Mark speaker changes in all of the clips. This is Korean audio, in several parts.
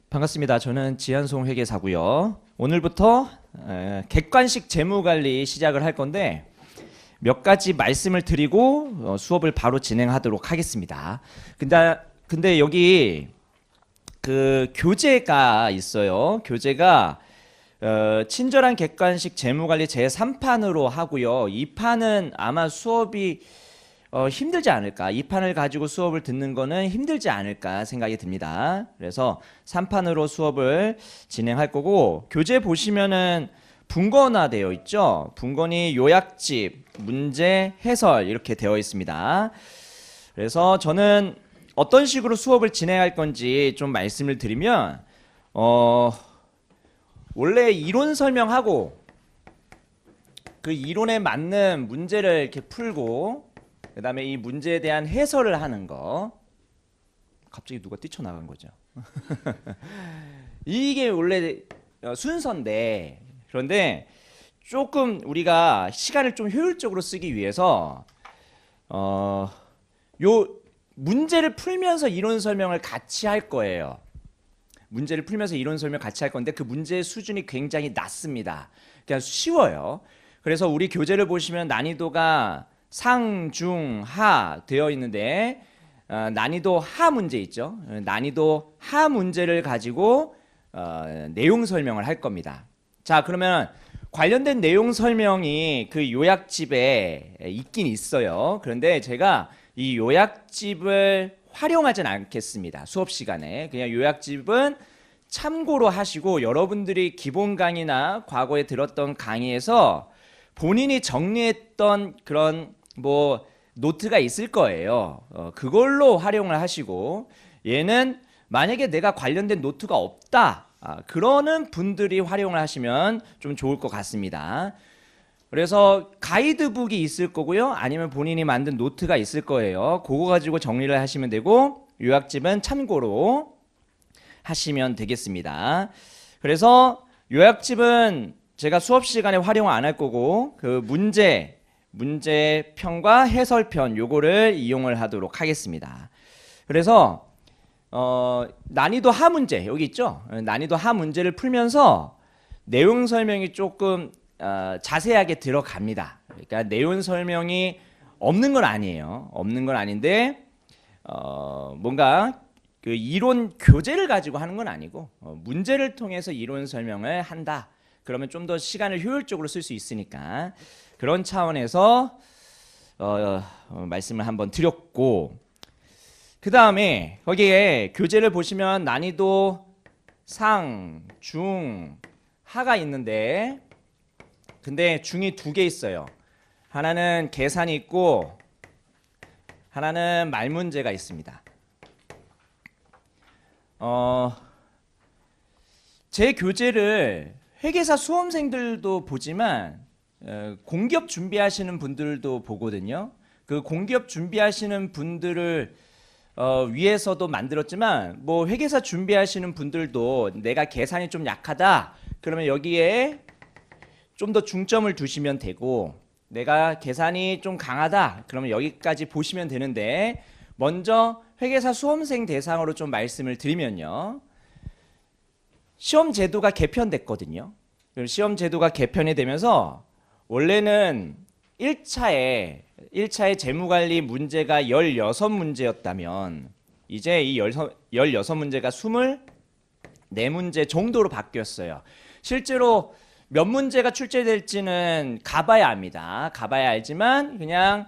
Speaker 1: 반갑습니다. 저는 지한송 회계사고요. 오늘부터 객관식 재무관리 시작을 할 건데 몇 가지 말씀을 드리고 수업을 바로 진행하도록 하겠습니다. 근데 여기 그 교재가 있어요. 교재가 친절한 객관식 재무관리 제3판으로 하고요. 2판은 아마 수업이 힘들지 않을까, 2판을 가지고 수업을 듣는 거는 힘들지 않을까 생각이 듭니다. 그래서 3판으로 수업을 진행할 거고, 교재 보시면은 분권화 되어 있죠. 분권이 요약집, 문제, 해설 이렇게 되어 있습니다. 그래서 저는 어떤 식으로 수업을 진행할 건지 좀 말씀을 드리면, 원래 이론 설명하고 그 이론에 맞는 문제를 이렇게 풀고 그 다음에 이 문제에 대한 해설을 하는 거. 갑자기 누가 뛰쳐나간 거죠. 이게 원래 순서인데, 그런데 조금 우리가 시간을 좀 효율적으로 쓰기 위해서 요 문제를 풀면서 이론 설명을 같이 할 거예요. 문제를 풀면서 이론 설명 같이 할 건데 그 문제의 수준이 굉장히 낮습니다. 그냥 쉬워요. 그래서 우리 교재를 보시면 난이도가 상, 중, 하 되어 있는데 난이도 하 문제 있죠. 난이도 하 문제를 가지고 내용 설명을 할 겁니다. 자, 그러면 관련된 내용 설명이 그 요약집에 있긴 있어요. 그런데 제가 이 요약집을 활용하진 않겠습니다. 수업 시간에. 그냥 요약집은 참고로 하시고 여러분들이 기본 강의나 과거에 들었던 강의에서 본인이 정리했던 그런 노트가 있을 거예요. 그걸로 활용을 하시고, 얘는 만약에 내가 관련된 노트가 없다, 그러는 분들이 활용을 하시면 좀 좋을 것 같습니다. 그래서 가이드북이 있을 거고요, 아니면 본인이 만든 노트가 있을 거예요. 그거 가지고 정리를 하시면 되고, 요약집은 참고로 하시면 되겠습니다. 그래서 요약집은 제가 수업 시간에 활용 안 할 거고, 그 문제편과 해설편 요거를 이용을 하도록 하겠습니다. 그래서 난이도 하 문제 여기 있죠. 난이도 하 문제를 풀면서 내용 설명이 조금 자세하게 들어갑니다. 그러니까 내용 설명이 없는 건 아니에요. 없는 건 아닌데 뭔가 그 이론 교재를 가지고 하는 건 아니고 문제를 통해서 이론 설명을 한다. 그러면 좀 더 시간을 효율적으로 쓸 수 있으니까 그런 차원에서 말씀을 한번 드렸고, 그 다음에 거기에 교재를 보시면 난이도 상, 중, 하가 있는데, 근데 중이 두 개 있어요. 하나는 계산이 있고 하나는 말 문제가 있습니다. 제 교재를 회계사 수험생들도 보지만 공기업 준비하시는 분들도 보거든요. 그 공기업 준비하시는 분들을 위해서도 만들었지만 뭐 회계사 준비하시는 분들도 내가 계산이 좀 약하다 그러면 여기에 좀 더 중점을 두시면 되고, 내가 계산이 좀 강하다 그러면 여기까지 보시면 되는데, 먼저 회계사 수험생 대상으로 좀 말씀을 드리면요, 시험 제도가 개편됐거든요. 시험 제도가 개편이 되면서 원래는 1차에 재무관리 문제가 16문제였다면 이제 이 16문제가 24문제 정도로 바뀌었어요. 실제로 몇 문제가 출제될지는 가봐야 압니다. 가봐야 알지만 그냥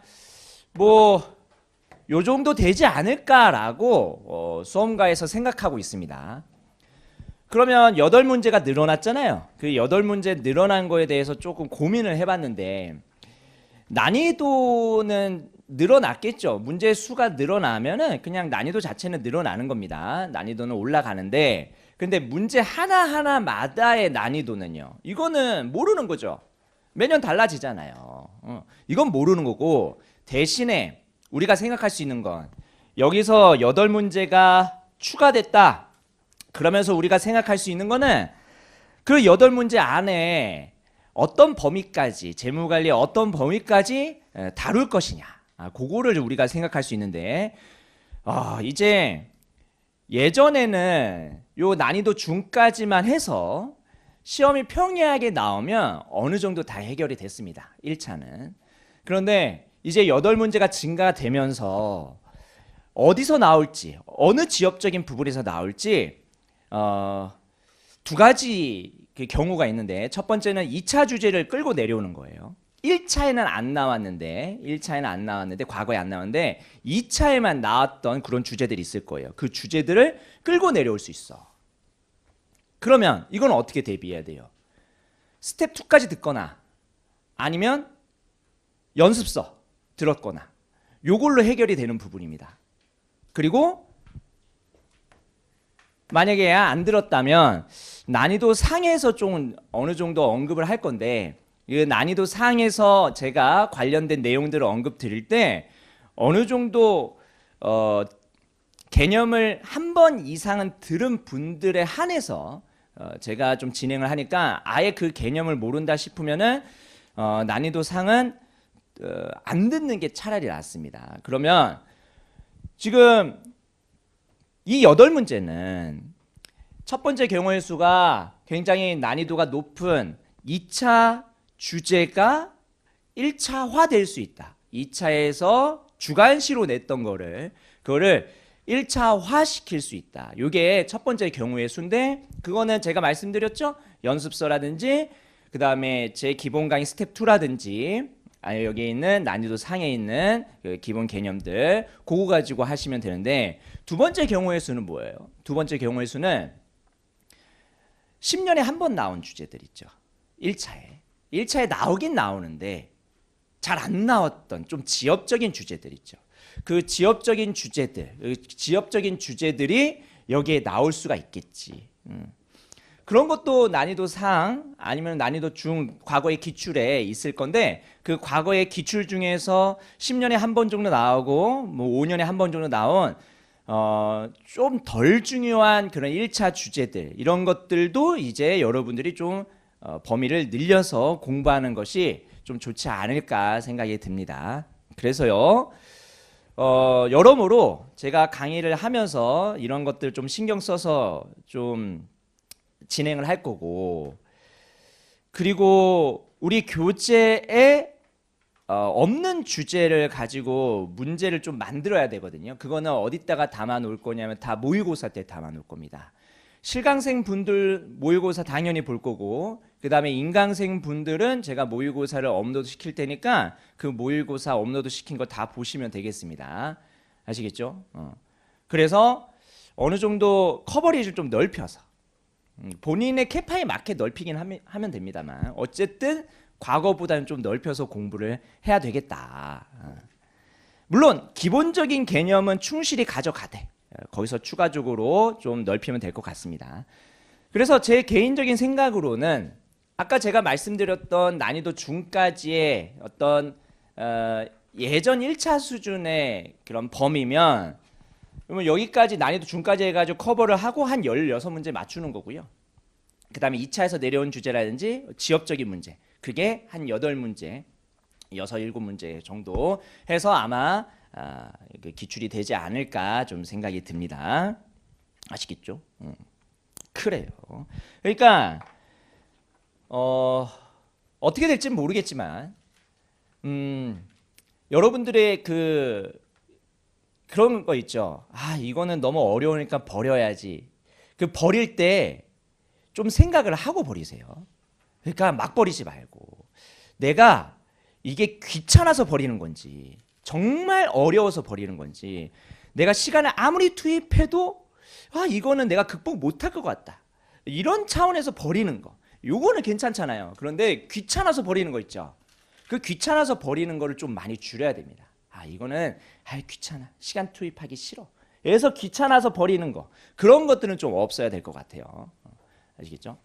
Speaker 1: 요 정도 되지 않을까라고 수험가에서 생각하고 있습니다. 그러면 8문제가 늘어났잖아요. 그 8문제 늘어난 거에 대해서 조금 고민을 해봤는데, 난이도는 늘어났겠죠. 문제 수가 늘어나면은 그냥 난이도 자체는 늘어나는 겁니다. 난이도는 올라가는데, 근데 문제 하나하나마다의 난이도는요, 이거는 모르는 거죠. 매년 달라지잖아요. 이건 모르는 거고, 대신에 우리가 생각할 수 있는 건 여기서 8문제가 추가됐다 그러면서 우리가 생각할 수 있는 거는 그 8문제 안에 어떤 범위까지, 재무관리의 어떤 범위까지 다룰 것이냐, 그거를 우리가 생각할 수 있는데, 이제 예전에는 요 난이도 중까지만 해서 시험이 평이하게 나오면 어느 정도 다 해결이 됐습니다. 1차는. 그런데 이제 8문제가 증가되면서 어디서 나올지, 어느 지역적인 부분에서 나올지 두 가지 그 경우가 있는데, 첫 번째는 2차 주제를 끌고 내려오는 거예요. 1차에는 안 나왔는데, 과거에 안 나왔는데 2차에만 나왔던 그런 주제들이 있을 거예요. 그 주제들을 끌고 내려올 수 있어. 그러면 이건 어떻게 대비해야 돼요? 스텝 2까지 듣거나 아니면 연습서 들었거나 요걸로 해결이 되는 부분입니다. 그리고 만약에 안 들었다면 난이도 상에서 좀 어느 정도 언급을 할 건데, 이 난이도 상에서 제가 관련된 내용들을 언급 드릴 때 어느 정도 개념을 한 번 이상은 들은 분들에 한해서 제가 좀 진행을 하니까, 아예 그 개념을 모른다 싶으면은 난이도 상은 안 듣는 게 차라리 낫습니다. 그러면 지금 이 8문제는 첫 번째 경우의 수가 굉장히 난이도가 높은 2차 주제가 1차화 될 수 있다. 2차에서 주관시로 냈던 그거를 1차화 시킬 수 있다. 이게 첫 번째 경우의 수인데, 그거는 제가 말씀드렸죠? 연습서라든지 그 다음에 제 기본 강의 스텝 2라든지 아니 여기 있는 난이도 상에 있는 그 기본 개념들 그거 가지고 하시면 되는데, 두 번째 경우의 수는 뭐예요? 두 번째 경우의 수는 10년에 한 번 나온 주제들 있죠. 1차에 나오긴 나오는데 잘 안 나왔던 좀 지엽적인 주제들 있죠. 그 지엽적인 주제들이 여기에 나올 수가 있겠지. 그런 것도 난이도 상 아니면 난이도 중 과거의 기출에 있을 건데, 그 과거의 기출 중에서 10년에 한 번 정도 나오고 뭐 5년에 한 번 정도 나온 좀 덜 중요한 그런 1차 주제들, 이런 것들도 이제 여러분들이 좀 범위를 늘려서 공부하는 것이 좀 좋지 않을까 생각이 듭니다. 그래서요, 여러모로 제가 강의를 하면서 이런 것들 좀 신경 써서 좀 진행을 할 거고, 그리고 우리 교재에 없는 주제를 가지고 문제를 좀 만들어야 되거든요. 그거는 어디다가 담아 놓을 거냐면 다 모의고사 때 담아 놓을 겁니다. 실강생 분들 모의고사 당연히 볼 거고, 그 다음에 인강생 분들은 제가 모의고사를 업로드 시킬 테니까 그 모의고사 업로드 시킨 거 다 보시면 되겠습니다. 아시겠죠? 그래서 어느 정도 커버리지를 좀 넓혀서 본인의 캐파에 맞게 넓히긴 하면 됩니다만, 어쨌든 과거보다는 좀 넓혀서 공부를 해야 되겠다. 물론 기본적인 개념은 충실히 가져가되 거기서 추가적으로 좀 넓히면 될 것 같습니다. 그래서 제 개인적인 생각으로는 아까 제가 말씀드렸던 난이도 중까지의 어떤 예전 1차 수준의 그런 범위면, 그러면 여기까지 난이도 중까지 해가지고 커버를 하고 한 16문제 맞추는 거고요. 그 다음에 2차에서 내려온 주제라든지 지역적인 문제, 그게 한 8문제, 6, 7문제 정도 해서 아마 기출이 되지 않을까 좀 생각이 듭니다. 아시겠죠? 그래요. 그러니까 어떻게 될지는 모르겠지만 여러분들의 그런 거 있죠. 아, 이거는 너무 어려우니까 버려야지. 그 버릴 때 좀 생각을 하고 버리세요. 그러니까 막 버리지 말고, 내가 이게 귀찮아서 버리는 건지 정말 어려워서 버리는 건지, 내가 시간을 아무리 투입해도 이거는 내가 극복 못할 것 같다, 이런 차원에서 버리는 거, 요거는 괜찮잖아요. 그런데 귀찮아서 버리는 거 있죠. 그 귀찮아서 버리는 거를 좀 많이 줄여야 됩니다. 이거는 귀찮아, 시간 투입하기 싫어, 그래서 귀찮아서 버리는 거, 그런 것들은 좀 없어야 될 것 같아요. 아시겠죠?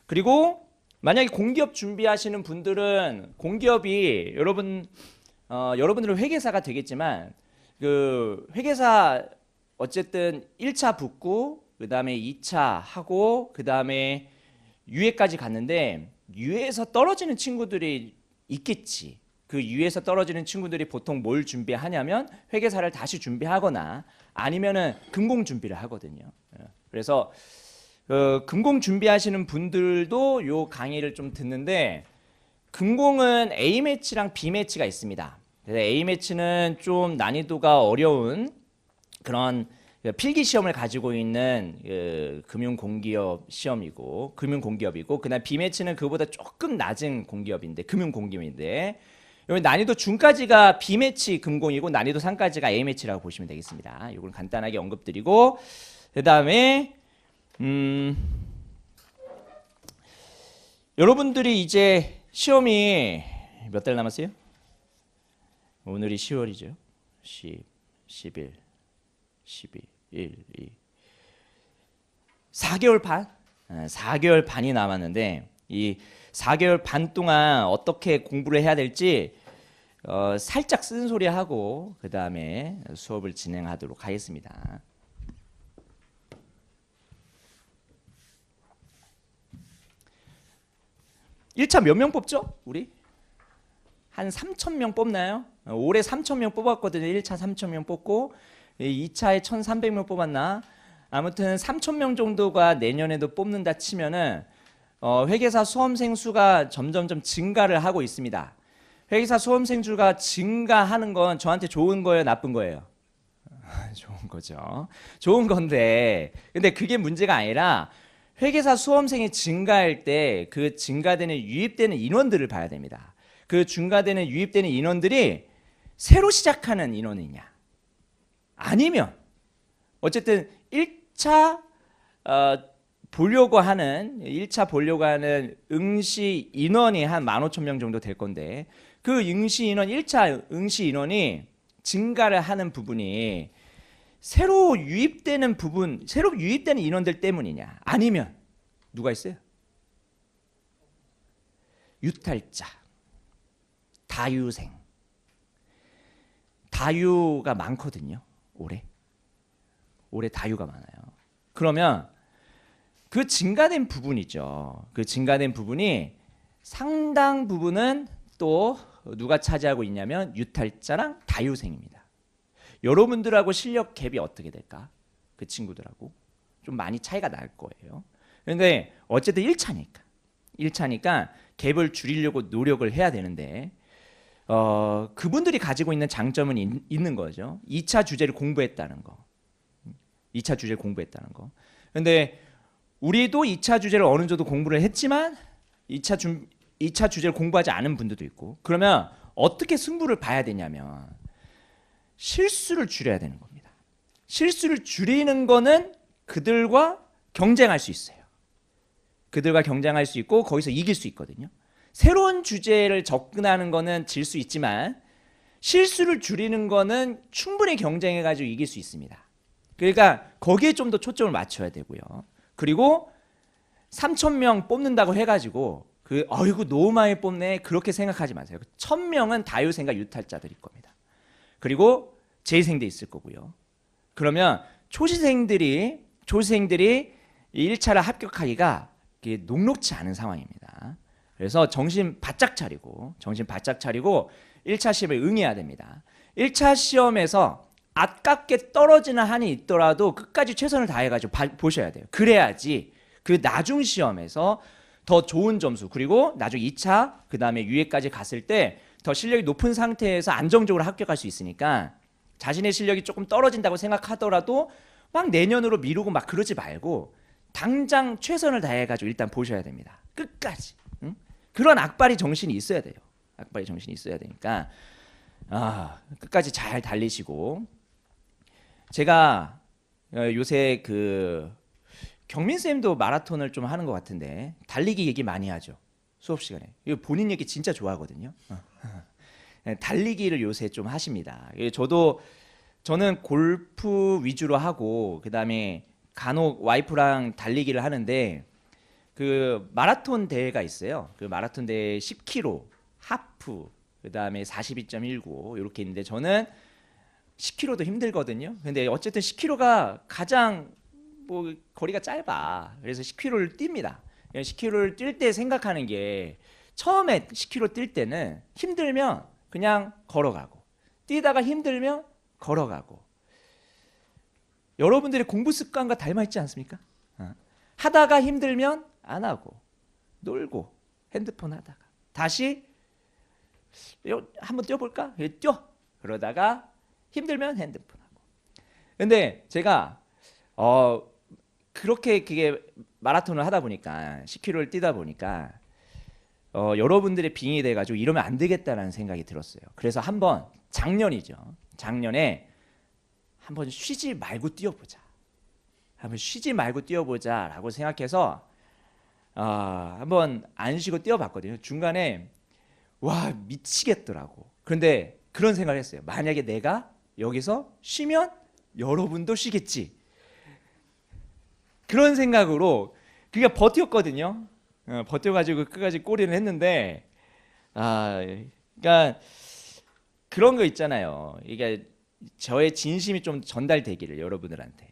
Speaker 1: 그리고 만약에 공기업 준비하시는 분들은, 공기업이 여러분들은 회계사가 되겠지만, 그 회계사 어쨌든 1차 붙고 그 다음에 2차 하고 그 다음에 유예까지 갔는데, 유예에서 떨어지는 친구들이 있겠지. 그 유예에서 떨어지는 친구들이 보통 뭘 준비하냐면 회계사를 다시 준비하거나 아니면은 금공 준비를 하거든요. 그래서 금공 준비하시는 분들도 요 강의를 좀 듣는데 금공은 A매치랑 B매치가 있습니다. 그래서 A매치는 좀 난이도가 어려운 그런 필기 시험을 가지고 있는 금융공기업 시험이고 금융공기업이고 그다음 B매치는 그보다 조금 낮은 공기업인데 금융공기업인데 여기 난이도 중까지가 B매치 금공이고 난이도 상까지가 A매치라고 보시면 되겠습니다. 이걸 간단하게 언급드리고 그다음에 여러분들이 이제 시험이 몇 달 남았어요? 오늘이 10월이죠. 10, 11, 12, 1, 2 4개월 반? 4개월 반이 남았는데 이 4개월 반 동안 어떻게 공부를 해야 될지 살짝 쓴소리하고 그 다음에 수업을 진행하도록 하겠습니다. 1차 몇 명 뽑죠? 우리? 한 3,000명 뽑나요? 올해 3,000명 뽑았거든요. 1차 3,000명 뽑고 2차에 1,300명 뽑았나? 아무튼 3,000명 정도가 내년에도 뽑는다 치면은 회계사 수험생 수가 점점점 증가를 하고 있습니다. 회계사 수험생 수가 증가하는 건 저한테 좋은 거예요, 나쁜 거예요? 좋은 거죠. 좋은 건데 근데 그게 문제가 아니라 회계사 수험생이 증가할 때 그 증가되는 유입되는 인원들을 봐야 됩니다. 그 증가되는 유입되는 인원들이 새로 시작하는 인원이냐 아니면 어쨌든 1차 보려고 하는 응시 인원이 한 15,000명 정도 될 건데 그 응시 인원 1차 응시 인원이 증가를 하는 부분이 새로 유입되는 인원들 때문이냐 아니면 누가 있어요? 유탈자, 다유생, 다유가 많거든요. 올해 다유가 많아요. 그러면 그 증가된 부분이죠. 그 증가된 부분이 상당 부분은 또 누가 차지하고 있냐면 유탈자랑 다유생입니다. 여러분들하고 실력 갭이 어떻게 될까? 그 친구들하고 좀 많이 차이가 날 거예요. 그런데 어쨌든 1차니까 갭을 줄이려고 노력을 해야 되는데 그분들이 가지고 있는 장점은 있는 거죠. 2차 주제를 공부했다는 거. 2차 주제를 공부했다는 거. 그런데 우리도 2차 주제를 어느 정도 공부를 했지만 2차 주제를 공부하지 않은 분들도 있고 그러면 어떻게 승부를 봐야 되냐면 실수를 줄여야 되는 겁니다. 실수를 줄이는 거는 그들과 경쟁할 수 있어요. 그들과 경쟁할 수 있고 거기서 이길 수 있거든요. 새로운 주제를 접근하는 거는 질 수 있지만 실수를 줄이는 거는 충분히 경쟁해가지고 이길 수 있습니다. 그러니까 거기에 좀 더 초점을 맞춰야 되고요. 그리고 3,000명 뽑는다고 해가지고 아이고 너무 많이 뽑네 그렇게 생각하지 마세요. 1,000명은 다유생과 유탈자들일 겁니다. 그리고 재생도 있을 거고요. 그러면 초시생들이 1차를 합격하기가 녹록지 않은 상황입니다. 그래서 정신 바짝 차리고 1차 시험에 응해야 됩니다. 1차 시험에서 아깝게 떨어지는 한이 있더라도 끝까지 최선을 다해가지고 보셔야 돼요. 그래야지 그 나중 시험에서 더 좋은 점수 그리고 나중 2차 그 다음에 유예까지 갔을 때 더 실력이 높은 상태에서 안정적으로 합격할 수 있으니까 자신의 실력이 조금 떨어진다고 생각하더라도 막 내년으로 미루고 막 그러지 말고 당장 최선을 다해가지고 일단 보셔야 됩니다. 끝까지. 응? 그런 악바리 정신이 있어야 돼요. 악바리 정신이 있어야 되니까 끝까지 잘 달리시고 제가 요새 경민 쌤도 마라톤을 좀 하는 것 같은데 달리기 얘기 많이 하죠. 수업 시간에. 이거 본인 얘기 진짜 좋아하거든요. 달리기를 요새 좀 하십니다. 저는 골프 위주로 하고 그다음에 간혹 와이프랑 달리기를 하는데 그 마라톤 대회가 있어요. 그 마라톤 대회 10km, 하프, 그다음에 42.19 이렇게 있는데 저는 10km도 힘들거든요. 근데 어쨌든 10km가 가장 거리가 짧아. 그래서 10km를 뜁니다. 10km를 뛸 때 생각하는 게 처음에 10km 뛸 때는 힘들면 그냥 걸어가고 뛰다가 힘들면 걸어가고 여러분들의 공부 습관과 닮아 있지 않습니까? 하다가 힘들면 안 하고 놀고 핸드폰 하다가 다시 한번 뛰어볼까? 뛰어. 그러다가 힘들면 핸드폰 하고. 근데 제가 그렇게 그게 마라톤을 하다 보니까 10km를 뛰다 보니까 여러분들의 빙의 돼가지고 이러면 안 되겠다라는 생각이 들었어요. 그래서 한번 작년에 한번 쉬지 말고 뛰어보자. 한번 쉬지 말고 뛰어보자라고 생각해서 한번 안 쉬고 뛰어봤거든요. 중간에 와 미치겠더라고. 그런데 그런 생각을 했어요. 만약에 내가 여기서 쉬면 여러분도 쉬겠지. 그런 생각으로 그게 버텼거든요. 버텨가지고 끝까지 꼬리를 했는데 그러니까 그런 거 있잖아요. 이게 저의 진심이 좀 전달되기를 여러분들한테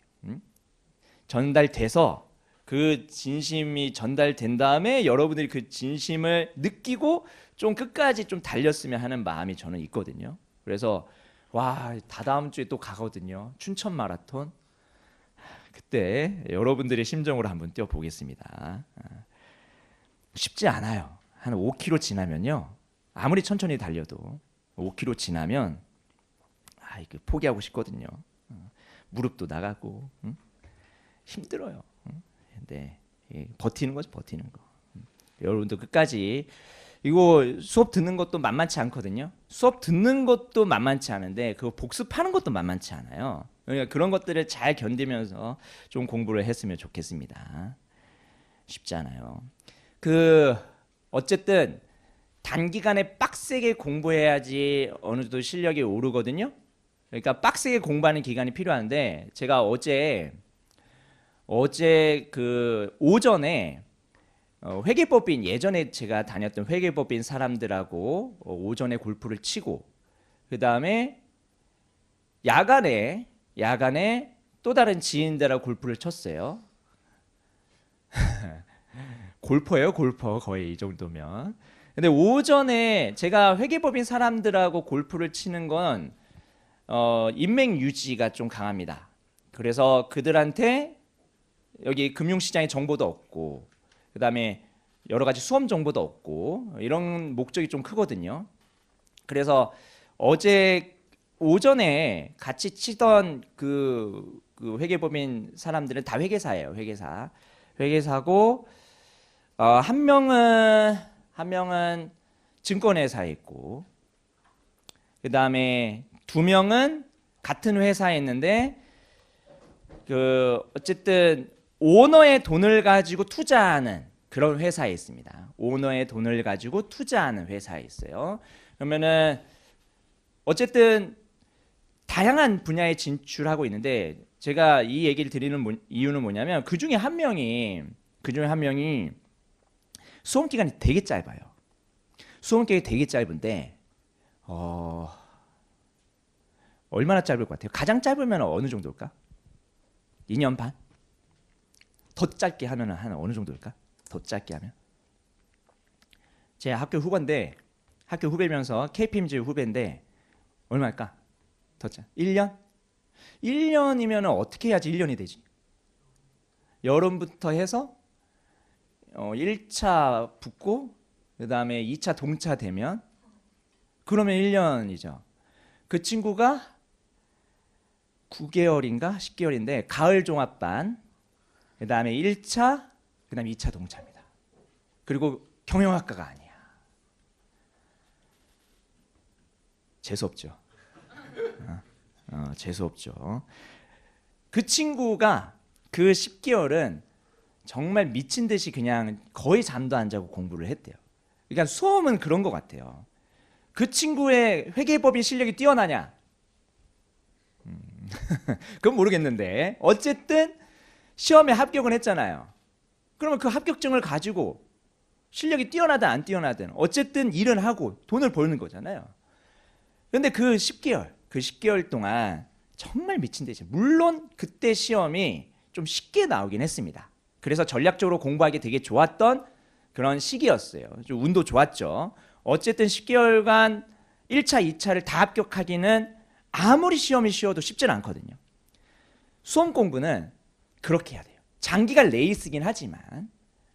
Speaker 1: 전달돼서 그 진심이 전달된 다음에 여러분들이 그 진심을 느끼고 좀 끝까지 좀 달렸으면 하는 마음이 저는 있거든요. 그래서 와 다다음 주에 또 가거든요. 춘천 마라톤. 그때 여러분들의 심정으로 한번 뛰어보겠습니다. 쉽지 않아요. 한 5km 지나면요. 아무리 천천히 달려도 5km 지나면 이거 포기하고 싶거든요. 무릎도 나가고 힘들어요. 근데 버티는 거죠, 버티는 거. 여러분도 끝까지 이거 수업 듣는 것도 만만치 않거든요. 수업 듣는 것도 만만치 않은데 그거 복습하는 것도 만만치 않아요. 그러니까 그런 것들을 잘 견디면서 좀 공부를 했으면 좋겠습니다. 쉽지 않아요. 어쨌든 단기간에 빡세게 공부해야지 어느 정도 실력이 오르거든요. 그러니까 빡세게 공부하는 기간이 필요한데 제가 어제 그 오전에 회계법인 예전에 제가 다녔던 회계법인 사람들하고 오전에 골프를 치고 그 다음에 야간에 또 다른 지인들하고 골프를 쳤어요. 골퍼예요, 골퍼 거의 이 정도면. 근데 오전에 제가 회계법인 사람들하고 골프를 치는 건 인맥 유지가 좀 강합니다. 그래서 그들한테 여기 금융시장의 정보도 얻고 그 다음에 여러 가지 수험 정보도 얻고 이런 목적이 좀 크거든요. 그래서 어제 오전에 같이 치던 그 회계법인 사람들은 다 회계사예요. 회계사고 한 명은 증권회사에 있고 그 다음에 2명은 같은 회사에 있는데 어쨌든 오너의 돈을 가지고 투자하는 그런 회사에 있습니다. 오너의 돈을 가지고 투자하는 회사에 있어요. 그러면은 어쨌든 다양한 분야에 진출하고 있는데 제가 이 얘기를 드리는 이유는 뭐냐면 그 중에 한 명이 수험 기간이 되게 짧아요. 수험 기간이 되게 짧은데 얼마나 짧을 것 같아요? 가장 짧으면 어느 정도일까? 2년 반? 더 짧게 하면 한 어느 정도일까? 더 짧게 하면? 제 학교 후배면서 KPMG 후배인데 얼마일까? 더 짧? 1년? 1년이면 어떻게 해야지 1년이 되지? 여름부터 해서 1차 붙고 그 다음에 2차 동차 되면 그러면 1년이죠. 그 친구가 9개월인가 10개월인데 가을 종합반 그 다음에 1차 그 다음에 2차 동차입니다. 그리고 경영학과가 아니야. 재수없죠. 재수없죠. 그 친구가 그 10개월은 정말 미친 듯이 그냥 거의 잠도 안 자고 공부를 했대요. 그러니까 수험은 그런 것 같아요. 그 친구의 회계법인 실력이 뛰어나냐? 그건 모르겠는데 어쨌든 시험에 합격은 했잖아요. 그러면 그 합격증을 가지고 실력이 뛰어나든 안 뛰어나든 어쨌든 일은 하고 돈을 버는 거잖아요. 그런데 그 10개월 동안 정말 미친 듯이 물론 그때 시험이 좀 쉽게 나오긴 했습니다. 그래서 전략적으로 공부하기 되게 좋았던 그런 시기였어요. 좀 운도 좋았죠. 어쨌든 10개월간 1차, 2차를 다 합격하기는 아무리 시험이 쉬워도 쉽지는 않거든요. 수험 공부는 그렇게 해야 돼요. 장기가 레이스긴 하지만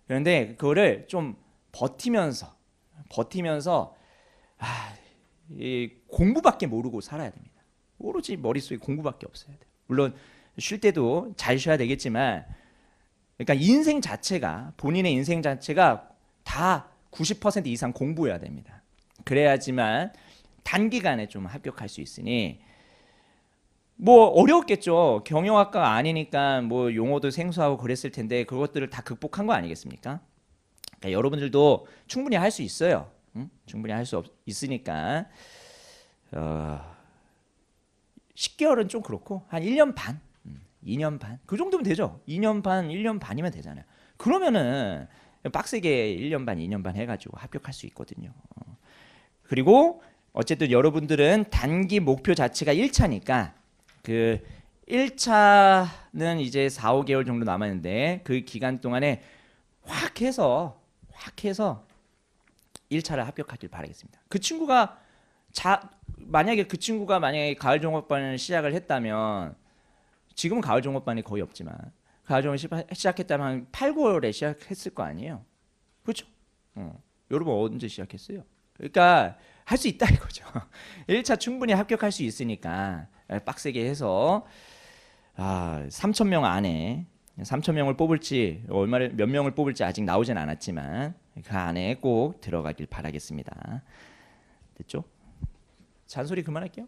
Speaker 1: 그런데 그거를 좀 버티면서 이 공부밖에 모르고 살아야 됩니다. 오로지 머릿속에 공부밖에 없어야 돼요. 물론 쉴 때도 잘 쉬어야 되겠지만 그러니까 인생 자체가 본인의 인생 자체가 다 90% 이상 공부해야 됩니다. 그래야지만 단기간에 좀 합격할 수 있으니 뭐 어려웠겠죠. 경영학과가 아니니까 뭐 용어도 생소하고 그랬을 텐데 그것들을 다 극복한 거 아니겠습니까? 그러니까 여러분들도 충분히 할 수 있어요. 응? 충분히 할 수 있으니까 10개월은 좀 그렇고 한 1년 반, 2년 반 그 정도면 되죠. 2년 반, 1년 반이면 되잖아요. 그러면은 빡세게 1년 반, 2년 반 해가지고 합격할 수 있거든요. 그리고 어쨌든 여러분들은 단기 목표 자체가 1차니까 그 1차는 이제 4, 5개월 정도 남았는데 그 기간 동안에 확 해서 1차를 합격하길 바라겠습니다. 그 친구가 만약에 가을 종합반을 시작을 했다면 지금은 가을 종합반이 거의 없지만 가을 종합 시작했다면 한 8, 9월에 시작했을 거 아니에요. 그렇죠? 여러분 언제 시작했어요? 그러니까 할 수 있다 이거죠. 1차 충분히 합격할 수 있으니까 빡세게 해서 3,000명 안에 3,000명을 뽑을지 몇 명을 뽑을지 아직 나오진 않았지만 그 안에 꼭 들어가길 바라겠습니다. 됐죠? 잔소리 그만할게요.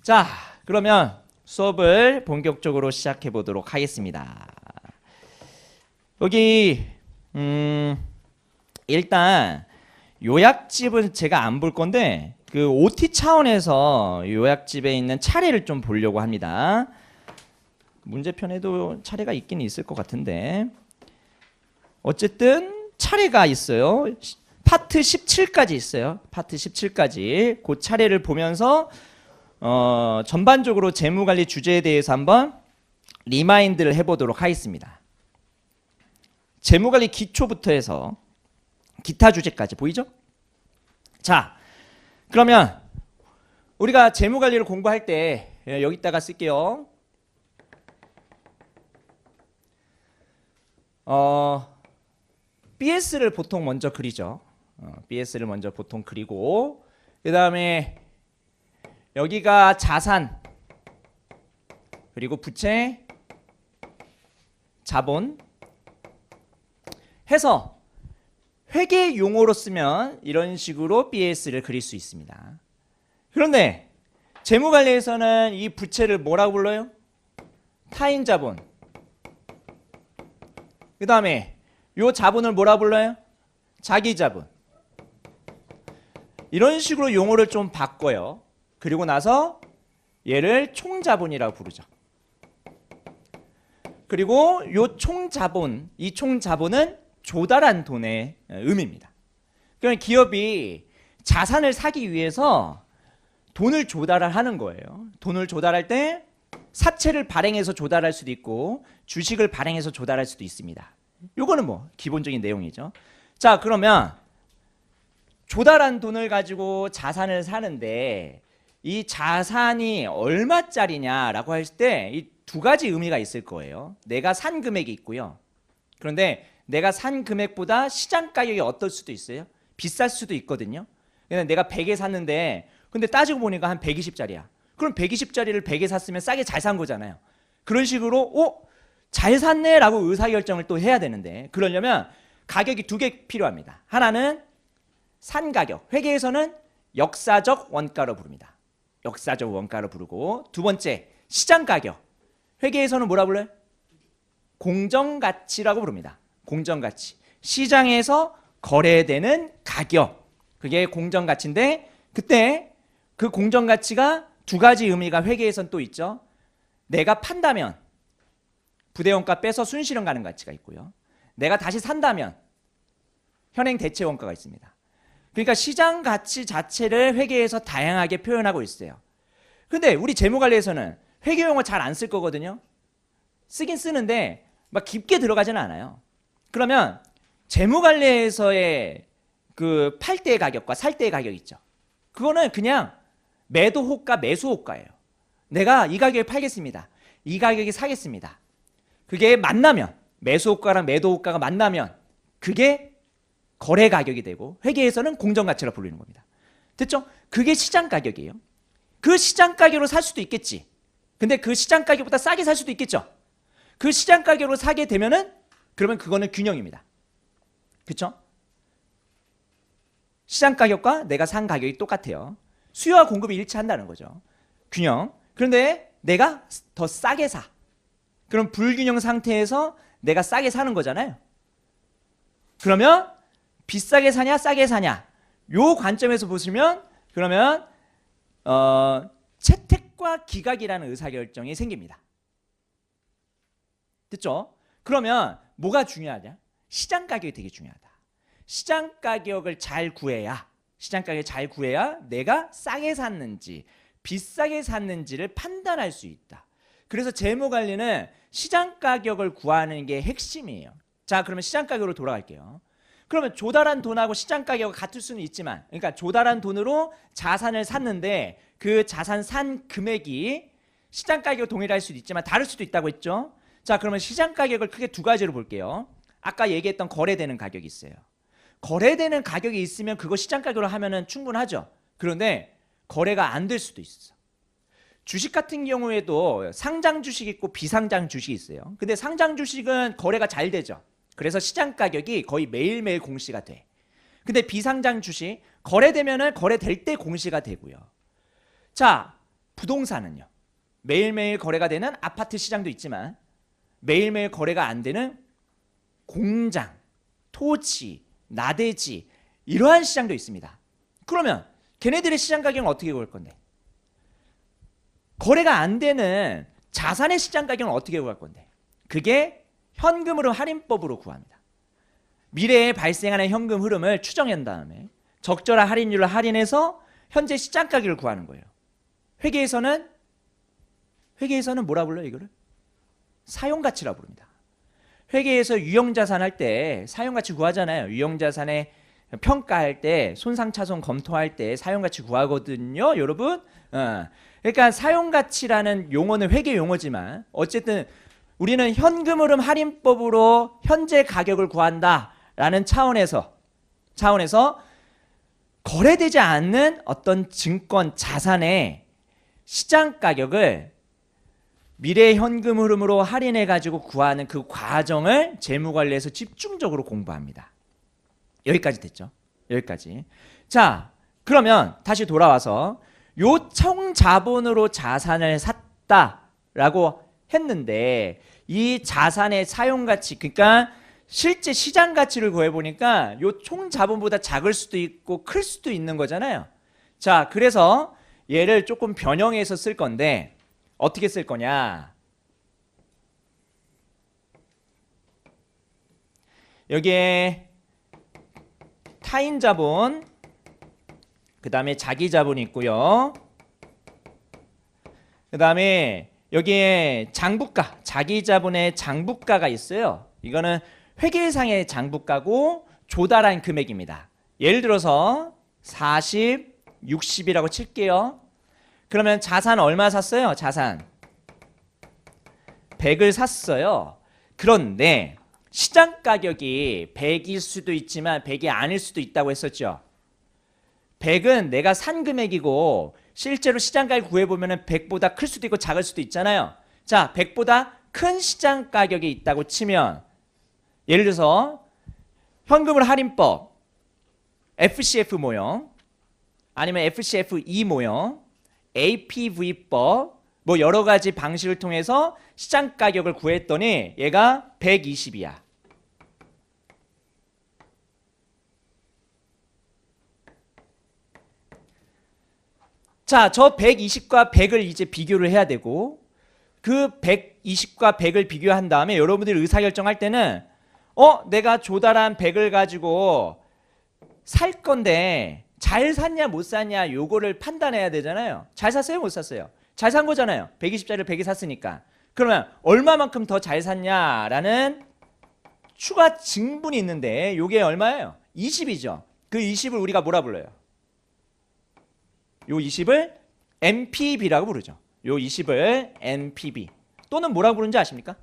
Speaker 1: 자, 그러면 수업을 본격적으로 시작해 보도록 하겠습니다. 여기 일단 요약집은 제가 안 볼 건데 그 OT 차원에서 요약집에 있는 차례를 좀 보려고 합니다. 문제편에도 차례가 있긴 있을 것 같은데 어쨌든 차례가 있어요. 파트 17까지 있어요. 파트 17까지 그 차례를 보면서 전반적으로 재무관리 주제에 대해서 한번 리마인드를 해보도록 하겠습니다. 재무관리 기초부터 해서 기타 주제까지 보이죠? 자, 그러면 우리가 재무관리를 공부할 때 여기다가 쓸게요. BS를 보통 먼저 그리죠. BS를 먼저 보통 그리고 그 다음에 여기가 자산 그리고 부채 자본 해서 회계 용어로 쓰면 이런 식으로 BS를 그릴 수 있습니다. 그런데 재무관리에서는 이 부채를 뭐라고 불러요? 타인 자본. 그 다음에 이 자본을 뭐라 불러요? 자기 자본. 이런 식으로 용어를 좀 바꿔요. 그리고 나서 얘를 총자본이라고 부르죠. 그리고 이 총자본은 조달한 돈의 의미입니다. 그러니까 기업이 자산을 사기 위해서 돈을 조달을 하는 거예요. 돈을 조달할 때 사채를 발행해서 조달할 수도 있고 주식을 발행해서 조달할 수도 있습니다. 요거는 뭐 기본적인 내용이죠. 자, 그러면 조달한 돈을 가지고 자산을 사는데 이 자산이 얼마짜리냐라고 할 때 이 두 가지 의미가 있을 거예요. 내가 산 금액이 있고요. 그런데 내가 산 금액보다 시장 가격이 어떨 수도 있어요. 비쌀 수도 있거든요. 그냥 내가 100에 샀는데 근데 따지고 보니까 한 120짜리야. 그럼 120짜리를 100에 샀으면 싸게 잘 산 거잖아요. 그런 식으로 잘 샀네 라고 의사결정을 또 해야 되는데 그러려면 가격이 두 개 필요합니다. 하나는 산 가격, 회계에서는 역사적 원가로 부릅니다. 역사적 원가로 부르고 두 번째 시장 가격, 회계에서는 뭐라 불러요? 공정가치라고 부릅니다. 공정가치. 시장에서 거래되는 가격. 그게 공정가치인데 그때 그 공정가치가 두 가지 의미가 회계에선 또 있죠. 내가 판다면 부대원가 빼서 순실현 가는 가치가 있고요. 내가 다시 산다면 현행 대체 원가가 있습니다. 그러니까 시장 가치 자체를 회계에서 다양하게 표현하고 있어요. 근데 우리 재무관리에서는 회계 용어 잘 안 쓸 거거든요. 쓰긴 쓰는데 막 깊게 들어가지는 않아요. 그러면 재무관리에서의 그 팔 때의 가격과 살 때의 가격 있죠. 그거는 그냥 매도 호가, 매수 호가예요. 내가 이 가격에 팔겠습니다. 이 가격에 사겠습니다. 그게 만나면, 매수호가랑 매도호가가 만나면 그게 거래 가격이 되고 회계에서는 공정가치라 불리는 겁니다. 됐죠? 그게 시장 가격이에요. 그 시장 가격으로 살 수도 있겠지. 근데 그 시장 가격보다 싸게 살 수도 있겠죠. 그 시장 가격으로 사게 되면은 그러면 그거는 균형입니다. 그렇죠? 시장 가격과 내가 산 가격이 똑같아요. 수요와 공급이 일치한다는 거죠. 균형. 그런데 내가 더 싸게 사. 그럼 불균형 상태에서 내가 싸게 사는 거잖아요. 그러면 비싸게 사냐 싸게 사냐 요 관점에서 보시면 그러면 채택과 기각이라는 의사결정이 생깁니다. 됐죠? 그러면 뭐가 중요하냐? 시장 가격이 되게 중요하다. 시장 가격을 잘 구해야 내가 싸게 샀는지 비싸게 샀는지를 판단할 수 있다. 그래서 재무관리는 시장 가격을 구하는 게 핵심이에요. 자, 그러면 시장 가격으로 돌아갈게요. 그러면 조달한 돈하고 시장 가격이 같을 수는 있지만, 그러니까 조달한 돈으로 자산을 샀는데 그 자산 산 금액이 시장 가격과 동일할 수도 있지만 다를 수도 있다고 했죠. 자, 그러면 시장 가격을 크게 두 가지로 볼게요. 아까 얘기했던 거래되는 가격이 있어요. 거래되는 가격이 있으면 그거 시장 가격으로 하면은 충분하죠. 그런데 거래가 안 될 수도 있어. 주식 같은 경우에도 상장 주식이 있고 비상장 주식이 있어요. 근데 상장 주식은 거래가 잘 되죠. 그래서 시장 가격이 거의 매일매일 공시가 돼. 근데 비상장 주식 거래되면은 거래될 때 공시가 되고요. 자, 부동산은요. 매일매일 거래가 되는 아파트 시장도 있지만 매일매일 거래가 안 되는 공장, 토지, 나대지 이러한 시장도 있습니다. 그러면 걔네들의 시장 가격은 어떻게 구할 건데? 거래가 안 되는 자산의 시장 가격은 어떻게 구할 건데? 그게 현금으로 할인법으로 구합니다. 미래에 발생하는 현금 흐름을 추정한 다음에 적절한 할인율을 할인해서 현재 시장 가격을 구하는 거예요. 회계에서는 뭐라 불러요 이거를? 사용가치라 부릅니다. 회계에서 유형자산 할 때 사용가치 구하잖아요. 유형자산의 평가할 때 손상차손 검토할 때 사용가치 구하거든요 여러분. 그러니까 사용가치라는 용어는 회계 용어지만 어쨌든 우리는 현금 흐름 할인법으로 현재 가격을 구한다라는 차원에서 거래되지 않는 어떤 증권 자산의 시장 가격을 미래 현금 흐름으로 할인해 가지고 구하는 그 과정을 재무관리에서 집중적으로 공부합니다. 여기까지 됐죠? 여기까지. 자, 그러면 다시 돌아와서 요청 자본으로 자산을 샀다라고 했는데 이 자산의 사용 가치, 그러니까 실제 시장 가치를 구해 보니까 요 총 자본보다 작을 수도 있고 클 수도 있는 거잖아요. 자, 그래서 얘를 조금 변형해서 쓸 건데 어떻게 쓸 거냐? 여기에 타인 자본, 그 다음에 자기 자본이 있고요. 그 다음에 여기에 장부가, 자기 자본의 장부가가 있어요. 이거는 회계상의 장부가고 조달한 금액입니다. 예를 들어서 40, 60이라고 칠게요. 그러면 자산 얼마 샀어요? 자산 100을 샀어요. 그런데 시장 가격이 100일 수도 있지만 100이 아닐 수도 있다고 했었죠. 100은 내가 산 금액이고 실제로 시장 가격 구해보면 100보다 클 수도 있고 작을 수도 있잖아요. 자, 100보다 큰 시장 가격이 있다고 치면 예를 들어서 현금으로 할인법 FCF 모형 아니면 FCF2 모형 APV법 뭐 여러 가지 방식을 통해서 시장 가격을 구했더니 얘가 120이야. 자, 저 120과 100을 이제 비교를 해야 되고 그 120과 100을 비교한 다음에 여러분들이 의사결정할 때는 내가 조달한 100을 가지고 살 건데 잘 샀냐 못 샀냐 요거를 판단해야 되잖아요. 잘 샀어요 못 샀어요? 잘 산 거잖아요. 120짜리를 100에 샀으니까. 그러면 얼마만큼 더 잘 샀냐라는 추가 증분이 있는데 요게 얼마예요? 20이죠. 그 20을 우리가 뭐라 불러요? 요 20을 NPV라고 부르죠. 요 20을 NPV 또는 뭐라고 부르는지 아십니까?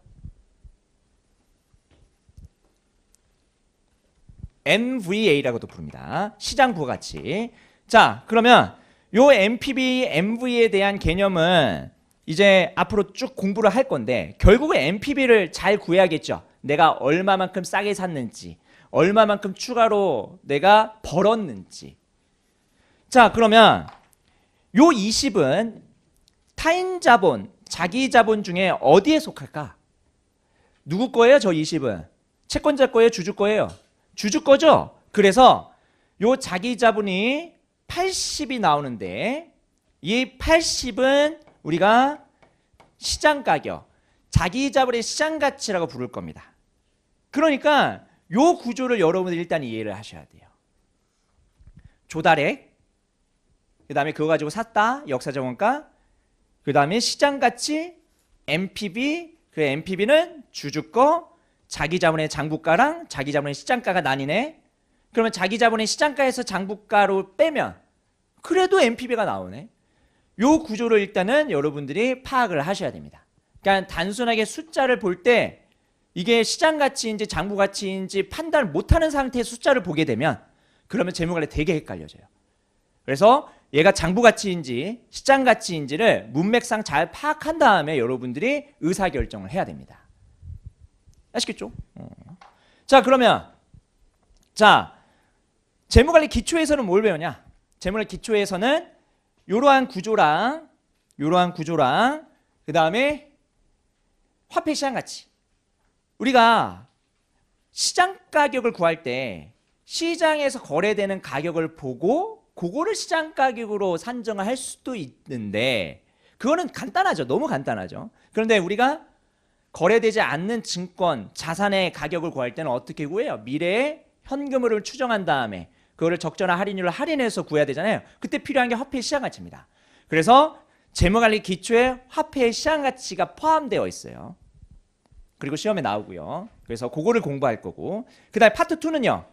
Speaker 1: NVA라고도 부릅니다. 시장 부가가치. 자, 그러면 요 NPV, MV에 대한 개념은 이제 앞으로 쭉 공부를 할 건데 결국은 NPV를 잘 구해야겠죠. 내가 얼마만큼 싸게 샀는지, 얼마만큼 추가로 내가 벌었는지. 자, 그러면 요 20은 타인 자본, 자기 자본 중에 어디에 속할까? 누구 거예요? 저 20은 채권자 거예요? 주주 거예요? 주주 거죠? 그래서 요 자기 자본이 80이 나오는데 이 80은 우리가 시장 가격, 자기 자본의 시장 가치라고 부를 겁니다. 그러니까 요 구조를 여러분들 일단 이해를 하셔야 돼요. 조달액, 그 다음에 그거 가지고 샀다, 역사적 원가, 그 다음에 시장 가치, NPV, 그 NPV는 주주 거, 자기 자본의 장부가랑 자기 자본의 시장가가 나뉘네. 그러면 자기 자본의 시장가에서 장부가로 빼면 그래도 NPV가 나오네. 요 구조를 일단은 여러분들이 파악을 하셔야 됩니다. 그러니까 단순하게 숫자를 볼 때 이게 시장 가치인지 장부 가치인지 판단을 못하는 상태의 숫자를 보게 되면 그러면 재무관리 되게 헷갈려져요. 그래서 얘가 장부 가치인지 시장 가치인지를 문맥상 잘 파악한 다음에 여러분들이 의사결정을 해야 됩니다. 아시겠죠? 자, 그러면 자, 재무관리 기초에서는 뭘 배우냐? 재무관리 기초에서는 이러한 구조랑 그 다음에 화폐 시장 가치. 우리가 시장 가격을 구할 때 시장에서 거래되는 가격을 보고 그거를 시장 가격으로 산정을 할 수도 있는데 그거는 간단하죠. 너무 간단하죠. 그런데 우리가 거래되지 않는 증권, 자산의 가격을 구할 때는 어떻게 구해요? 미래의 현금 흐름을 추정한 다음에 그거를 적절한 할인율로 할인해서 구해야 되잖아요. 그때 필요한 게 화폐의 시장 가치입니다. 그래서 재무관리 기초에 화폐의 시장 가치가 포함되어 있어요. 그리고 시험에 나오고요. 그래서 그거를 공부할 거고. 그 다음에 파트 2는요.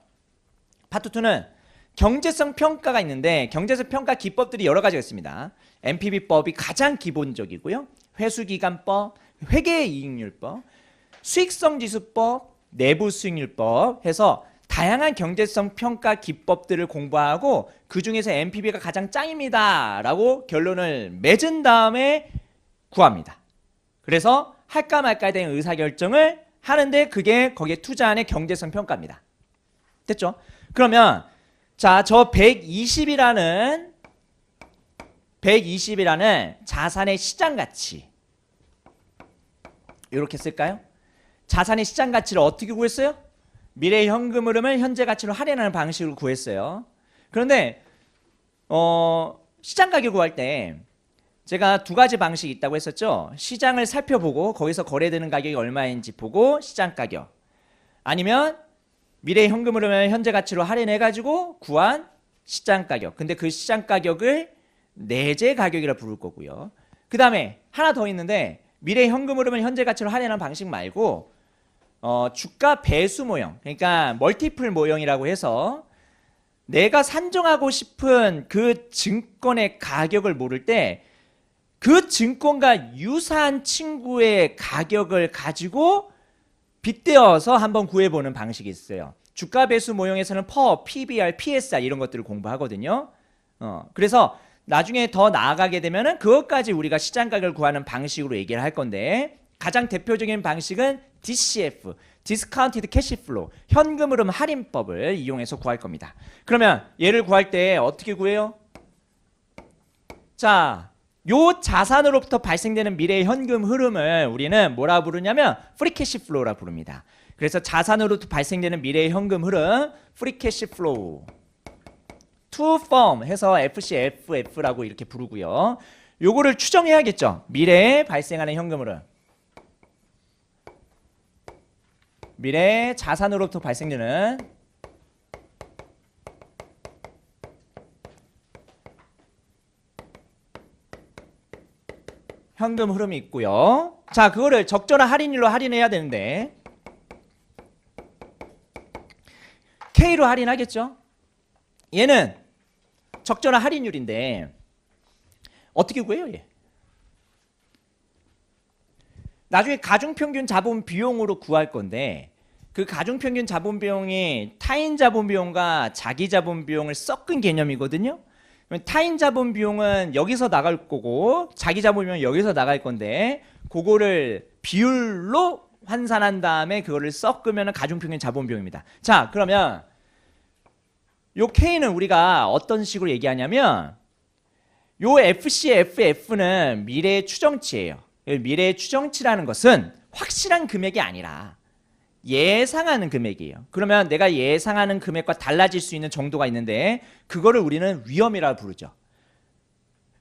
Speaker 1: 파트 2는 경제성 평가가 있는데 경제성 평가 기법들이 여러 가지가 있습니다. NPV법이 가장 기본적이고요. 회수기간법, 회계이익률법, 수익성지수법, 내부수익률법 해서 다양한 경제성 평가 기법들을 공부하고 그 중에서 NPV가 가장 짱입니다 라고 결론을 맺은 다음에 구합니다. 그래서 할까 말까에 대한 의사결정을 하는데 그게 거기에 투자한의 경제성 평가입니다. 됐죠? 그러면 자, 저 120이라는 자산의 시장 가치 이렇게 쓸까요? 자산의 시장 가치를 어떻게 구했어요? 미래의 현금 흐름을 현재 가치로 할인하는 방식으로 구했어요. 그런데 시장 가격 구할 때 제가 두 가지 방식이 있다고 했었죠. 시장을 살펴보고 거기서 거래되는 가격이 얼마인지 보고 시장 가격, 아니면 미래의 현금 흐름을 현재 가치로 할인해가지고 구한 시장 가격. 근데 그 시장 가격을 내재 가격이라 부를 거고요. 그 다음에 하나 더 있는데 미래의 현금 흐름을 현재 가치로 할인하는 방식 말고 주가 배수 모형, 그러니까 멀티플 모형이라고 해서 내가 산정하고 싶은 그 증권의 가격을 모를 때 그 증권과 유사한 친구의 가격을 가지고 빗대어서 한번 구해보는 방식이 있어요. 주가 배수 모형에서는 PER, PBR, PSR 이런 것들을 공부하거든요. 그래서 나중에 더 나아가게 되면은 그것까지 우리가 시장 가격을 구하는 방식으로 얘기를 할 건데 가장 대표적인 방식은 DCF, Discounted Cash Flow, 현금 흐름 할인법을 이용해서 구할 겁니다. 그러면 얘를 구할 때 어떻게 구해요? 자, 요 자산으로부터 발생되는 미래의 현금 흐름을 우리는 뭐라 부르냐면 Free Cash Flow라 부릅니다. 그래서 자산으로부터 발생되는 미래의 현금 흐름 Free Cash Flow to Firm 해서 FCFF라고 이렇게 부르고요. 요거를 추정해야겠죠. 미래에 발생하는 현금 흐름, 미래 자산으로부터 발생되는 현금 흐름이 있고요. 자, 그거를 적절한 할인율로 할인해야 되는데 K로 할인하겠죠. 얘는 적절한 할인율인데 어떻게 구해요? 얘? 나중에 가중평균 자본 비용으로 구할 건데 그 가중평균 자본 비용이 타인 자본 비용과 자기 자본 비용을 섞은 개념이거든요. 타인 자본 비용은 여기서 나갈 거고 자기 자본 비용은 여기서 나갈 건데 그거를 비율로 환산한 다음에 그거를 섞으면 가중평균 자본 비용입니다. 자, 그러면 요 K는 우리가 어떤 식으로 얘기하냐면 요 FCFF는 미래의 추정치예요. 미래의 추정치라는 것은 확실한 금액이 아니라 예상하는 금액이에요. 그러면 내가 예상하는 금액과 달라질 수 있는 정도가 있는데 그거를 우리는 위험이라고 부르죠.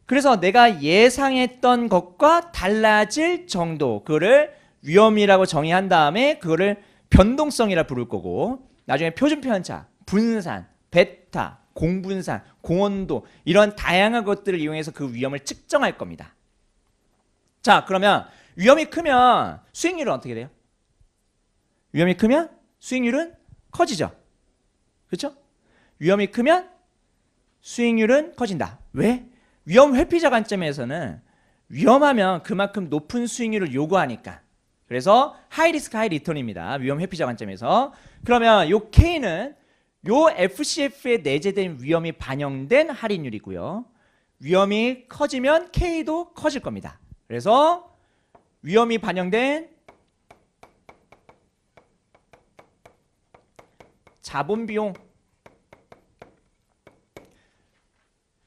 Speaker 1: 그래서 내가 예상했던 것과 달라질 정도, 그거를 위험이라고 정의한 다음에 그거를 변동성이라 부를 거고, 나중에 표준편차, 분산, 베타, 공분산, 공원도 이런 다양한 것들을 이용해서 그 위험을 측정할 겁니다. 자, 그러면 위험이 크면 수익률은 어떻게 돼요? 위험이 크면 수익률은 커지죠. 그렇죠? 위험이 크면 수익률은 커진다. 왜? 위험 회피자 관점에서는 위험하면 그만큼 높은 수익률을 요구하니까. 그래서 하이 리스크 하이 리턴입니다. 위험 회피자 관점에서. 그러면 요 K는 요 FCF에 내재된 위험이 반영된 할인율이고요. 위험이 커지면 K도 커질 겁니다. 그래서 위험이 반영된 자본 비용.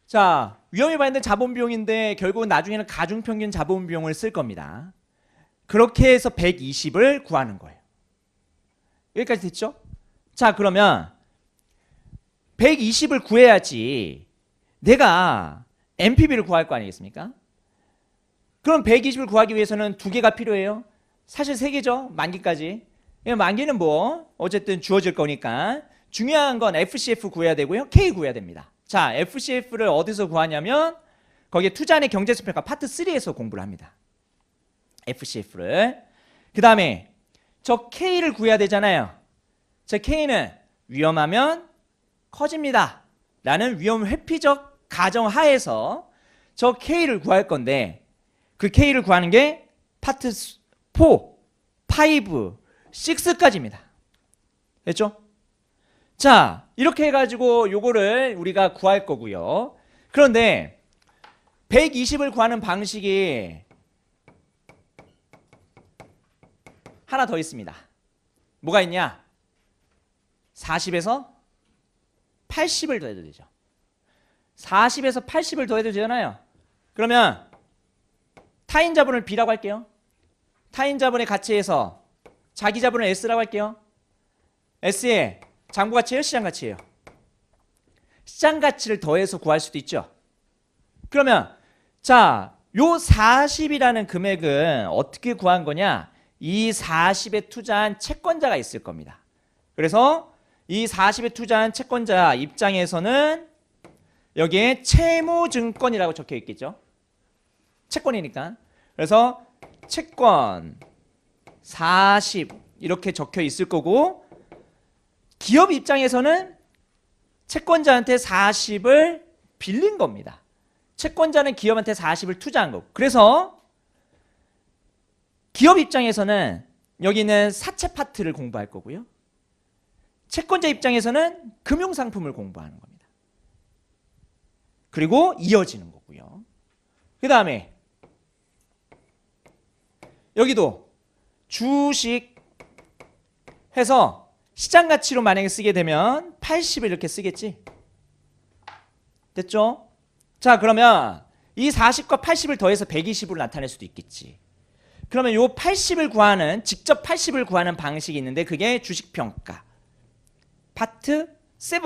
Speaker 1: 자, 위험이 반영된 자본 비용인데 결국은 나중에는 가중평균 자본 비용을 쓸 겁니다. 그렇게 해서 120을 구하는 거예요. 여기까지 됐죠? 자, 그러면 120을 구해야지 내가 NPV를 구할 거 아니겠습니까? 그럼 120을 구하기 위해서는 두 개가 필요해요. 사실 세 개죠. 만기까지. 만기는 뭐 어쨌든 주어질 거니까 중요한 건 FCF 구해야 되고요. K 구해야 됩니다. 자, FCF를 어디서 구하냐면 거기에 투자안의 경제수평가 파트 3에서 공부를 합니다. FCF를. 그 다음에 저 K를 구해야 되잖아요. 저 K는 위험하면 커집니다 라는 위험 회피적 가정 하에서 저 K를 구할 건데 그 K를 구하는 게 파트 4, 5, 6까지입니다. 됐죠? 자, 이렇게 해가지고 요거를 우리가 구할 거고요. 그런데 120을 구하는 방식이 하나 더 있습니다. 뭐가 있냐? 40에서 80을 더해도 되죠. 40에서 80을 더해도 되잖아요. 그러면 타인 자본을 B라고 할게요. 타인 자본의 가치에서 자기 자본을 S라고 할게요. S의 장부 가치예요? 시장 가치예요? 시장 가치를 더해서 구할 수도 있죠. 그러면 자, 요 40이라는 금액은 어떻게 구한 거냐? 이 40에 투자한 채권자가 있을 겁니다. 그래서 이 40에 투자한 채권자 입장에서는 여기에 채무증권이라고 적혀 있겠죠. 채권이니까. 그래서 채권 40 이렇게 적혀 있을 거고, 기업 입장에서는 채권자한테 40을 빌린 겁니다. 채권자는 기업한테 40을 투자한 거고. 그래서 기업 입장에서는 여기는 사채 파트를 공부할 거고요. 채권자 입장에서는 금융상품을 공부하는 겁니다. 그리고 이어지는 거고요. 그 다음에 여기도 주식 해서 시장 가치로 만약에 쓰게 되면 80을 이렇게 쓰겠지. 됐죠? 자, 그러면 이 40과 80을 더해서 120으로 나타낼 수도 있겠지. 그러면 요 80을 구하는, 직접 80을 구하는 방식이 있는데 그게 주식평가 파트 7.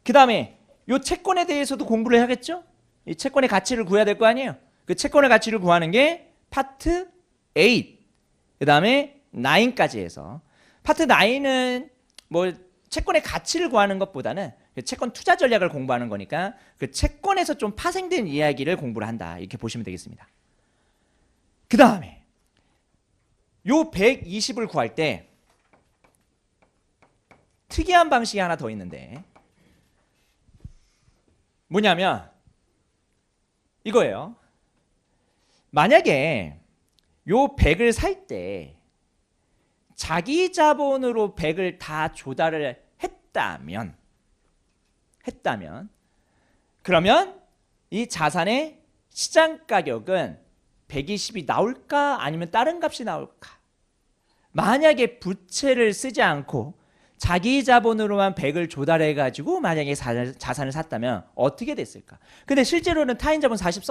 Speaker 1: 그 다음에 요 채권에 대해서도 공부를 해야겠죠? 이 채권의 가치를 구해야 될 거 아니에요? 그 채권의 가치를 구하는 게 파트 8. 그 다음에 9까지 해서. 파트 9은 뭐 채권의 가치를 구하는 것보다는 채권 투자 전략을 공부하는 거니까 그 채권에서 좀 파생된 이야기를 공부를 한다. 이렇게 보시면 되겠습니다. 그 다음에 요 120을 구할 때 특이한 방식이 하나 더 있는데 뭐냐면 이거예요. 만약에 요 100을 살 때 자기 자본으로 100을 다 조달을 했다면 그러면 이 자산의 시장 가격은 120이 나올까 아니면 다른 값이 나올까? 만약에 부채를 쓰지 않고 자기 자본으로만 100을 조달해 가지고 만약에 자산을 샀다면 어떻게 됐을까? 근데 실제로는 타인 자본 40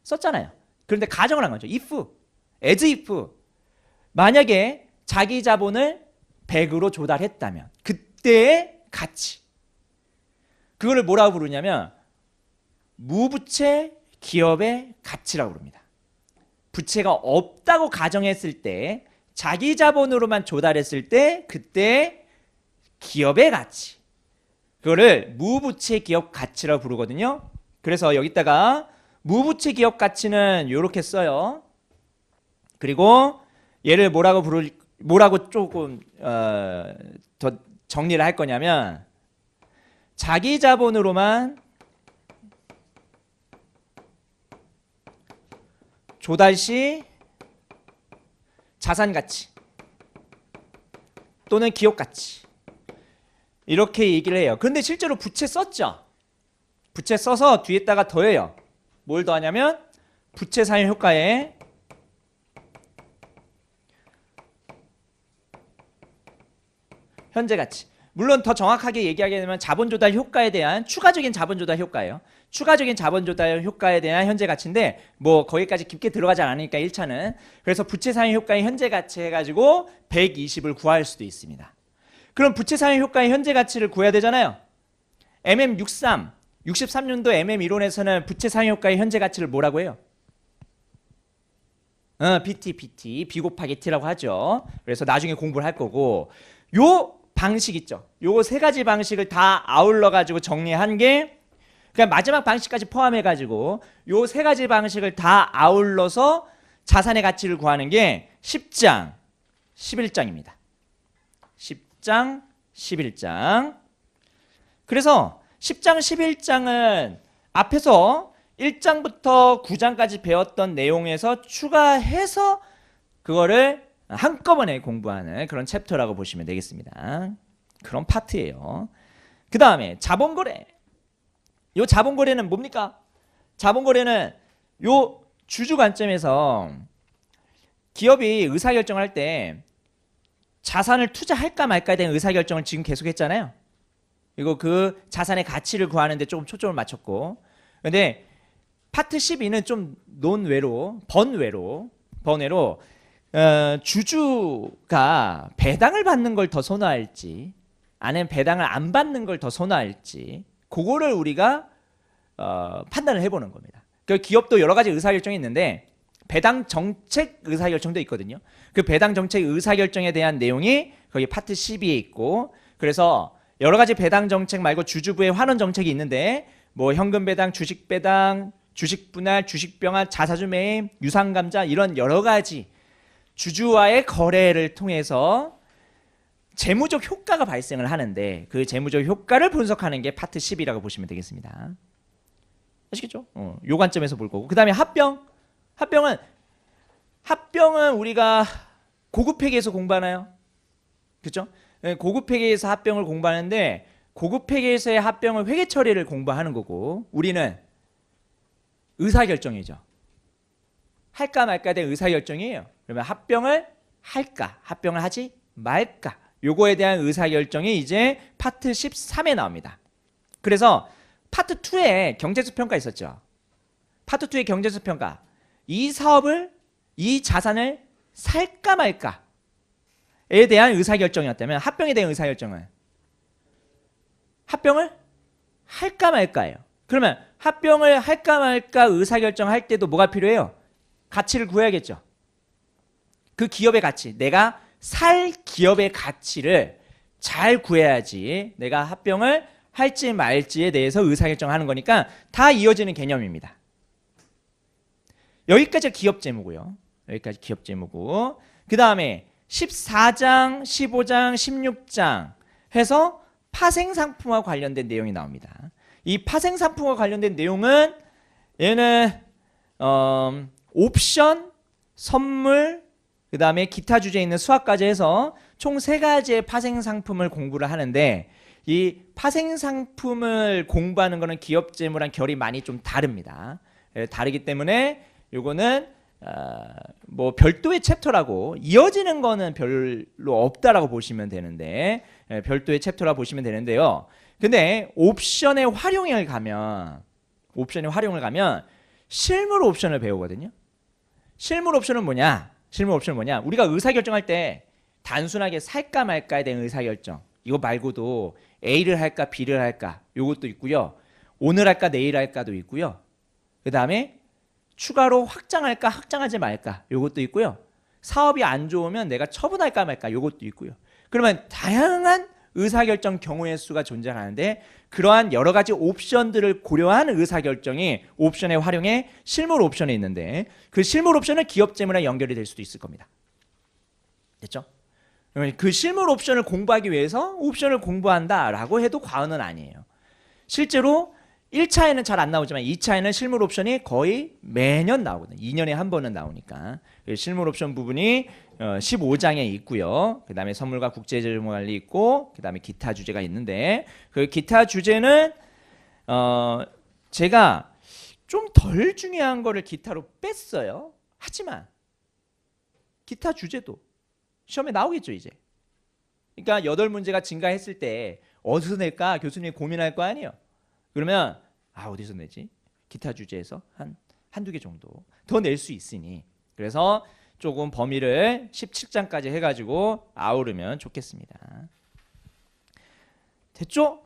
Speaker 1: 썼잖아요. 그런데 가정을 한 거죠. as if 만약에 자기 자본을 100으로 조달했다면 그때의 가치, 그거를 뭐라고 부르냐면 무부채 기업의 가치라고 부릅니다. 부채가 없다고 가정했을 때, 자기 자본으로만 조달했을 때 그때 기업의 가치, 그거를 무부채 기업 가치라고 부르거든요. 그래서 여기다가 무부채 기업 가치는 이렇게 써요. 그리고 얘를 뭐라고 조금 더 정리를 할 거냐면 자기 자본으로만 조달 시 자산 가치 또는 기업 가치, 이렇게 얘기를 해요. 그런데 실제로 부채 썼죠. 부채 써서 뒤에다가 더해요. 뭘 더하냐면 부채 사용 효과에 현재 가치. 물론 더 정확하게 얘기하게 되면 자본 조달 효과에 대한 추가적인 자본 조달 효과예요. 추가적인 자본 조달 효과에 대한 현재 가치인데 뭐 거기까지 깊게 들어가지 않으니까 1차는. 그래서 부채 사용 효과의 현재 가치 해가지고 120을 구할 수도 있습니다. 그럼 부채 사용 효과의 현재 가치를 구해야 되잖아요. MM63, 63년도 MM 이론에서는 부채 사용 효과의 현재 가치를 뭐라고 해요? BT, B 곱하기 T라고 하죠. 그래서 나중에 공부를 할 거고, 요 방식 있죠. 요 세 가지 방식을 다 아울러 가지고 정리한 게 그냥 마지막 방식까지 포함해 가지고 요 세 가지 방식을 다 아울러서 자산의 가치를 구하는 게 10장, 11장입니다. 10장, 11장. 그래서 10장, 11장은 앞에서 1장부터 9장까지 배웠던 내용에서 추가해서 그거를 한꺼번에 공부하는 그런 챕터라고 보시면 되겠습니다. 그런 파트예요. 그 다음에 자본거래. 요 자본거래는 뭡니까? 자본거래는 요 주주 관점에서 기업이 의사결정할 때 자산을 투자할까 말까에 대한 의사결정을 지금 계속 했잖아요. 이거 그 자산의 가치를 구하는 데 조금 초점을 맞췄고, 근데 파트 12는 좀 논외로 번외로 주주가 배당을 받는 걸 더 선호할지 아니면 배당을 안 받는 걸 더 선호할지 그거를 우리가 판단을 해보는 겁니다. 그 기업도 여러 가지 의사결정이 있는데 배당 정책 의사결정도 있거든요. 그 배당 정책 의사결정에 대한 내용이 거기 파트 12에 있고, 그래서 여러 가지 배당 정책 말고 주주부의 환원 정책이 있는데 뭐 현금 배당, 주식 배당, 주식 분할, 주식 병합, 자사주 매입, 유상 감자, 이런 여러 가지 주주와의 거래를 통해서 재무적 효과가 발생을 하는데 그 재무적 효과를 분석하는 게 파트 10이라고 보시면 되겠습니다. 아시겠죠? 요 관점에서 볼 거고, 그 다음에 합병은 우리가 고급회계에서 공부하나요? 그렇죠? 고급회계에서 합병을 공부하는데 고급회계에서의 합병은 회계 처리를 공부하는 거고, 우리는 의사결정이죠. 할까 말까 된 의사결정이에요. 그러면 합병을 할까, 합병을 하지 말까, 요거에 대한 의사결정이 이제 파트 13에 나옵니다. 그래서 파트 2에 경제수평가 있었죠. 파트 2의 경제수평가, 이 사업을, 이 자산을 살까 말까에 대한 의사결정이었다면 합병에 대한 의사결정은 합병을 할까 말까예요. 그러면 합병을 할까 말까 의사결정할 때도 뭐가 필요해요? 가치를 구해야겠죠. 그 기업의 가치, 내가 살 기업의 가치를 잘 구해야지 내가 합병을 할지 말지에 대해서 의사결정하는 거니까 다 이어지는 개념입니다. 여기까지가 기업재무고요. 여기까지 기업재무고, 그 다음에 14장, 15장, 16장 해서 파생상품과 관련된 내용이 나옵니다. 이 파생상품과 관련된 내용은 얘는 옵션, 선물, 그 다음에 기타 주제에 있는 수학까지 해서 총 3가지의 파생 상품을 공부를 하는데 이 파생 상품을 공부하는 거는 기업 재무랑 결이 많이 좀 다릅니다. 다르기 때문에 요거는 뭐 별도의 챕터라고 이어지는 거는 별로 없다라고 보시면 되는데 별도의 챕터라 보시면 되는데요. 근데 옵션의 활용을 가면 실물 옵션을 배우거든요. 실물 옵션은 뭐냐? 우리가 의사결정할 때 단순하게 살까 말까에 대한 의사결정 이거 말고도 A를 할까 B를 할까 요것도 있고요. 오늘 할까 내일 할까도 있고요. 그 다음에 추가로 확장할까 확장하지 말까 요것도 있고요. 사업이 안 좋으면 내가 처분할까 말까 요것도 있고요. 그러면 다양한 의사결정 경우의 수가 존재하는데 그러한 여러 가지 옵션들을 고려한 의사결정이 옵션의 활용에 실물 옵션에 있는데 그 실물 옵션은 기업 재무랑 연결이 될 수도 있을 겁니다. 됐죠? 그러면 그 실물 옵션을 공부하기 위해서 옵션을 공부한다라고 해도 과언은 아니에요. 실제로 1차에는 잘 안 나오지만 2차에는 실물 옵션이 거의 매년 나오거든요. 2년에 한 번은 나오니까. 실물 옵션 부분이 15장에 있고요. 그 다음에 선물과 국제재무관리 있고 그 다음에 기타 주제가 있는데 그 기타 주제는 제가 좀 덜 중요한 거를 기타로 뺐어요. 하지만 기타 주제도 시험에 나오겠죠 이제. 그러니까 8문제가 증가했을 때 어디서 낼까 교수님이 고민할 거 아니에요. 그러면 어디서 내지? 기타 주제에서 한두 개 정도 더 낼 수 있으니 그래서 조금 범위를 17장까지 해가지고 아우르면 좋겠습니다. 됐죠?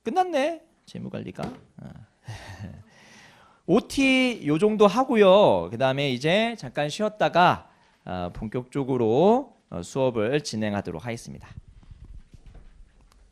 Speaker 1: 끝났네 재무관리가. OT 요 정도 하고요. 그 다음에 이제 잠깐 쉬었다가 본격적으로 수업을 진행하도록 하겠습니다.